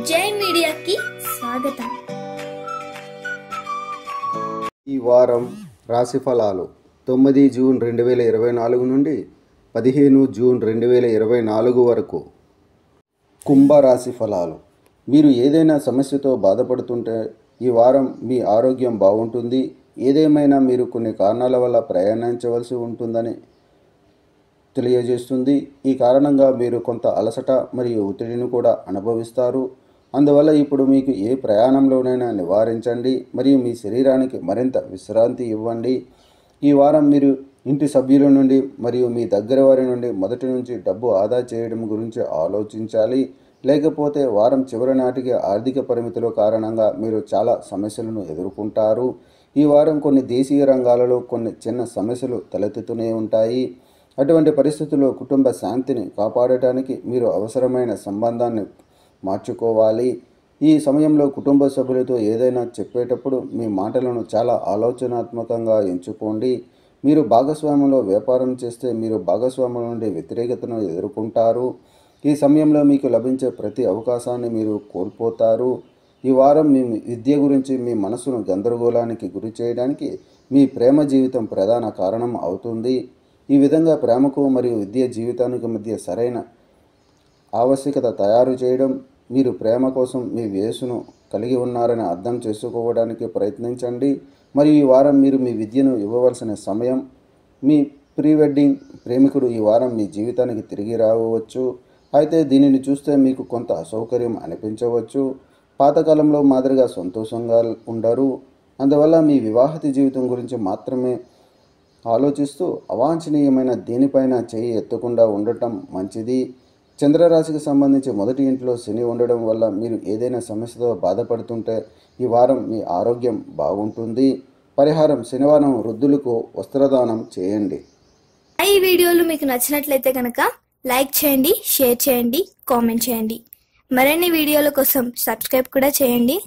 జై మీడియాకి స్వాగతం. ఈ వారం రాశి ఫలాలు 9 జూన్ 2024 నుండి 15 జూన్ 2024 వరకు. కుంభ రాశి ఫలాలు. మీరు ఏదైనా సమస్యతో బాధపడుతుంటే ఈ వారం మీ ఆరోగ్యం బాగుంటుంది. ఏదేమైనా మీరు కొన్ని కారణాల వల్ల ప్రయాణించవలసి ఉంటుందని తెలియజేస్తుంది. ఈ కారణంగా మీరు కొంత అలసట మరియు ఒత్తిడిని కూడా అనుభవిస్తారు. అందువల్ల ఇప్పుడు మీకు ఏ ప్రయాణంలోనైనా నివారించండి మరియు మీ శరీరానికి మరింత విశ్రాంతి ఇవ్వండి. ఈ వారం మీరు ఇంటి సభ్యుల నుండి మరియు మీ దగ్గర వారి నుండి మొదటి నుంచి డబ్బు ఆదా చేయడం గురించి ఆలోచించాలి. లేకపోతే వారం చివరి నాటికి ఆర్థిక పరిమితుల కారణంగా మీరు చాలా సమస్యలను ఎదుర్కొంటారు. ఈ వారం కొన్ని దేశీయ రంగాలలో కొన్ని చిన్న సమస్యలు తలెత్తుతూనే ఉంటాయి. అటువంటి పరిస్థితుల్లో కుటుంబ శాంతిని కాపాడటానికి మీరు అవసరమైన సంబంధాన్ని మార్చుకోవాలి. ఈ సమయంలో కుటుంబ సభ్యులతో ఏదైనా చెప్పేటప్పుడు మీ మాటలను చాలా ఆలోచనాత్మకంగా ఎంచుకోండి. మీరు భాగస్వామ్యంలో వ్యాపారం చేస్తే మీరు భాగస్వాముల నుండి వ్యతిరేకతను ఎదుర్కొంటారు. ఈ సమయంలో మీకు లభించే ప్రతి అవకాశాన్ని మీరు కోల్పోతారు. ఈ వారం మీ విద్య గురించి మీ మనసును గందరగోళానికి గురి చేయడానికి మీ ప్రేమ జీవితం ప్రధాన కారణం అవుతుంది. ఈ విధంగా ప్రేమకు మరియు విద్య జీవితానికి మధ్య సరైన ఆవశ్యకత తయారు చేయడం. మీరు ప్రేమ కోసం మీ వయస్సును కలిగి ఉన్నారని అర్థం చేసుకోవడానికి ప్రయత్నించండి. మరియు ఈ వారం మీరు మీ విద్యను ఇవ్వవలసిన సమయం. మీ ప్రీ వెడ్డింగ్ ప్రేమికుడు ఈ వారం మీ జీవితానికి తిరిగి రావచ్చు. అయితే దీనిని చూస్తే మీకు కొంత అసౌకర్యం అనిపించవచ్చు. పాతకాలంలో మాదిరిగా సంతోషంగా ఉండరు. అందువల్ల మీ వివాహిత జీవితం గురించి మాత్రమే ఆలోచిస్తూ అవాంఛనీయమైన దేనిపైన చేయి ఎత్తకుండా ఉండటం మంచిది. చంద్రరాశికి సంబంధించి మొదటి ఇంట్లో శని ఉండడం వల్ల మీరు ఏదైనా సమస్యతో బాధపడుతుంటే ఈ వారం మీ ఆరోగ్యం బాగుంటుంది. పరిహారం: శనివారం వృద్ధులకు వస్త్రదానం చేయండి. ఈ వీడియోలు మీకు నచ్చినట్లయితే కనుక లైక్ చేయండి, షేర్ చేయండి, కామెంట్ చేయండి. మరిన్ని వీడియోల కోసం సబ్స్క్రైబ్ కూడా చేయండి.